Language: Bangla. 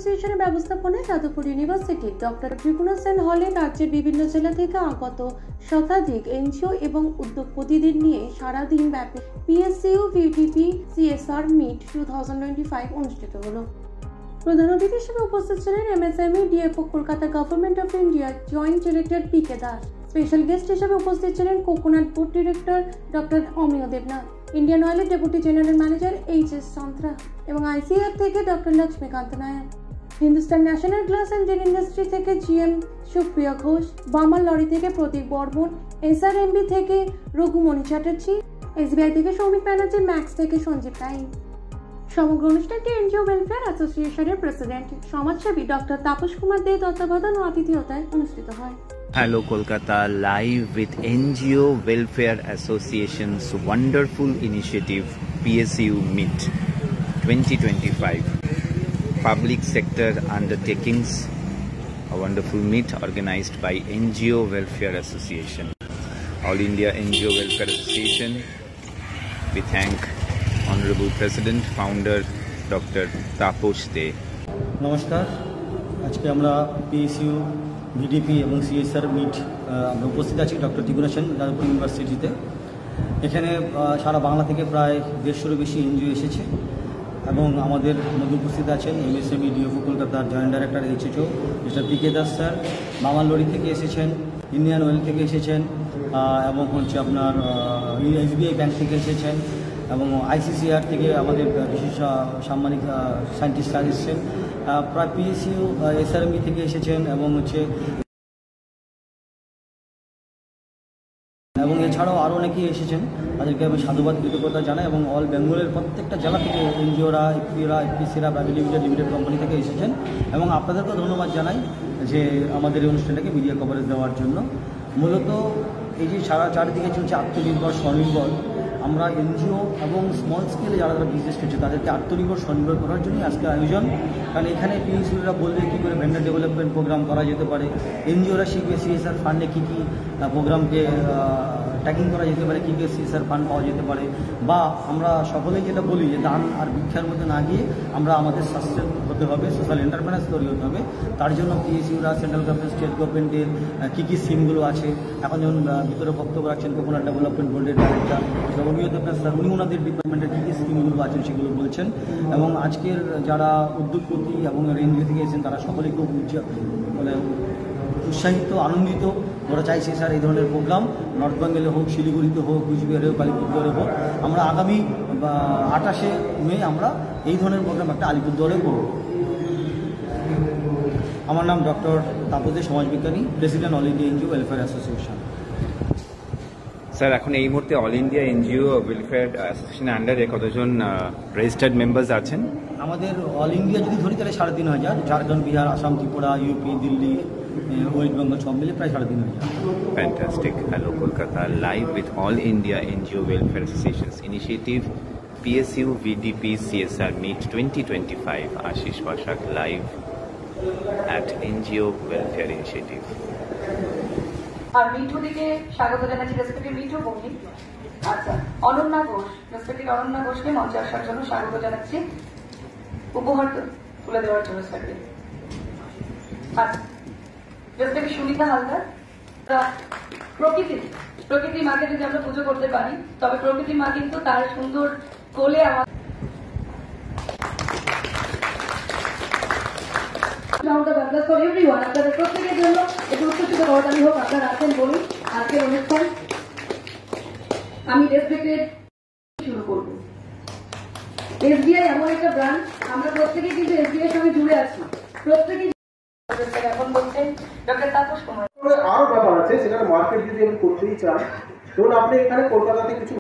অ্যাসোসিয়েশনের ব্যবস্থাপনায় যাদবপুর ইউনিভার্সিটির ডক্টর ত্রিপুরা সেন হলে রাজ্যের বিভিন্ন জেলা থেকে আগত শতাধিক এনজিও এবং উদ্যোগপতিদের নিয়ে সারাদিন ব্যাপী পিএসইউ ভিডিপি সিএসআর মিট 2025 অনুষ্ঠিত হলো। প্রধান অতিথি হিসেবে উপস্থিত ছিলেন MSME DFO Kolkata government of India joint director P K. Das. Special guest হিসেবে উপস্থিত ছিলেন coconut board director doctor Amiya Debnath, Indian অয়েলের deputy general manager H S. Chandra এবং আইসিআর থেকে doctor Lakshmikanta Nair, Hindustan national glass and জেন ইন্ডাস্ট্রি থেকে GM Supriya Ghosh, Balmer Lawrie থেকে প্রতীক বর্মন, এসআরএমবি থেকে রঘুমণি চ্যাটার্জি, এসবিআই থেকে সৌমিক ব্যানার্জি, ম্যাক্স থেকে সঞ্জীব রায়। সমগ্র অনুষ্ঠানটি এনজিও ওয়েলফেয়ার অ্যাসোসিয়েশনের প্রেসিডেন্ট সমাজসেবী ডক্টর তাপস কুমার দে তত্ত্বাবধান ও আতিথেয়তায় অনুষ্ঠিত হয়। Hello Kolkata, live with NGO Welfare Association's wonderful initiative PSU Meet 2025. Public sector undertakings, a wonderful meet organized by NGO Welfare Association. All India NGO Welfare Association, we thank Honorable President, Founder Dr. Taposh De. নমস্কার, আজকে আমরা পিএসইউ ভিডিপি এবং সিএসআর মিট আমরা উপস্থিত আছি ডক্টর ত্রিপুরা সেন যাদবপুর ইউনিভার্সিটিতে। এখানে সারা বাংলা থেকে প্রায় 150-এরও বেশি এনজিও এসেছে এবং আমাদের মধ্যে উপস্থিত আছেন এমএসএমই ডিএফও কলকাতার joint director HHO mister P K. Das sir, Balmer Lawrie থেকে এসেছেন, ইন্ডিয়ান অয়েল থেকে এসেছেন এবং হচ্ছে আপনার এসবিআই ব্যাংক থেকে এসেছেন এবং আইসিসিআর থেকে আমাদের বিশেষ সাম্মানিক সায়েন্টিস্টরা এসেছেন, প্রায় পিএসইউ এসআরএমবি থেকে এসেছেন এবং হচ্ছে এবং এছাড়াও আরও অনেকেই এসেছেন। তাদেরকে আমি সাধুবাদ কৃতজ্ঞতা জানাই এবং অল বেঙ্গলের প্রত্যেকটা জেলা থেকে এনজিওরা, এফপিসিরা, প্রাইভেট লিমিটেড কোম্পানি থেকে এসেছেন এবং আপনাদেরকেও ধন্যবাদ জানাই যে আমাদের এই অনুষ্ঠানটাকে মিডিয়া কভারেজ দেওয়ার জন্য। মূলত এই যে চারিদিকে চলছে আত্মনির্ভর স্বনির্ভর, আমরা এনজিও এবং স্মল স্কেলে যারা বিজনেস করছে তাদেরকে আত্মনির্ভর স্বনির্ভর করার জন্যই আজকে আয়োজন। কারণ এখানে পিএসইউরা বলবে কী করে ভেন্ডার ডেভেলপমেন্ট প্রোগ্রাম করা যেতে পারে, এনজিওরা শিখবে সিএসআর ফান্ডে কী কী প্রোগ্রামকে ট্যাকিং করা যেতে পারে, কী কী সিএসআর ফান্ড পাওয়া যেতে পারে, বা আমরা সকলেই যেটা বলি যে দান আর ভিক্ষার মধ্যে না গিয়ে আমরা আমাদের সাস্টেন হতে হবে, সোশ্যাল এন্টারপ্রেনার্স তৈরি হতে হবে। তার জন্য পিএসইউরা সেন্ট্রাল গভর্নমেন্ট, স্টেট গভর্নমেন্টের কী কী স্কিমগুলো আছে, এখন যেমন ভিতরে বক্তব্য রাখছেন কোকোনাট ডেভেলপমেন্ট বোর্ডের ডাইরেক্টর অমিয় দেবনাথ স্যার, উনি ওনাদের ডিপার্টমেন্টের কী কী স্কিমগুলো আছেন সেগুলো বলছেন এবং আজকের যারা উদ্যোগপতি এবং এনজিও থেকে এসেছেন তারা সকলেই খুব উৎসাহিত, আনন্দিত। ওরা চাইছে স্যার এই ধরনের প্রোগ্রাম নর্থ বেঙ্গলে হোক, শিলিগুড়িতে হোক, কুচবিহারে হোক, আলিপুরদুয়ারে হোক। আমরা আগামী 28শে মে আমরা এই ধরনের প্রোগ্রাম একটা আলিপুরদুয়ারে করব। আমার নাম ডক্টর তাপস দে, সমাজবিজ্ঞানী, president all India NGO welfare association. Sir, এখন এই মুহূর্তে অল ইন্ডিয়া এনজিও ওয়েলফেয়ার অ্যাসোসিয়েশনের আন্ডারে কতজন রেজিস্টার্ড মেম্বার্স আছেন? আমাদের অল ইন্ডিয়া যদি ধরি তাহলে 3,500, ঝাড়খণ্ড, বিহার, আসাম, ত্রিপুরা, ইউপি, দিল্লি, ওয়েস্ট বেঙ্গল সব মিলে প্রায় 3,500। Fantastic. Hello Kolkata, live with All India NGO Welfare Association's initiative PSU VDP CSR Meet 2025. Ashish Vashak live at NGO Welfare Initiative. আর মিঠু দিকে স্বাগত জানাচ্ছি, রেসপেক্টিভ মিঠু বৌদি। আচ্ছা, অনন্যা ঘোষ, রেসপেক্টিভ অনন্যা ঘোষকে মঞ্চে আসার জন্য স্বাগত জানাচ্ছি, উপহার তুলে দেওয়ার জন্য স্যারকে। আচ্ছা, রেসপেক্টিভ সুনিতা হালদার। প্রকৃতি মাকে যদি আমরা পুজো করতে পারি তবে প্রকৃতি মা কিন্তু তার সুন্দর কোলে আমার আপনাদের প্রত্যেকের জন্য একটু উচ্চশিত করতালি হোক। আপনারা আছেন বলুন আজকের অনুষ্ঠান আমি রেসপেক্টেড শুরু করব। এসবিআই এমন একটা ব্রাঞ্চ, আমরা প্রত্যেকে কিন্তু এসবিআই এর সঙ্গে জুড়ে আছি। প্রত্যেকে এখন বলছেন ডক্টর তাপস কুমার। আরো ব্যাপার আছে, সেখানে মার্কেট যদি আমি করতেই চাই, ধরুন আপনি এখানে কলকাতাতে কিছু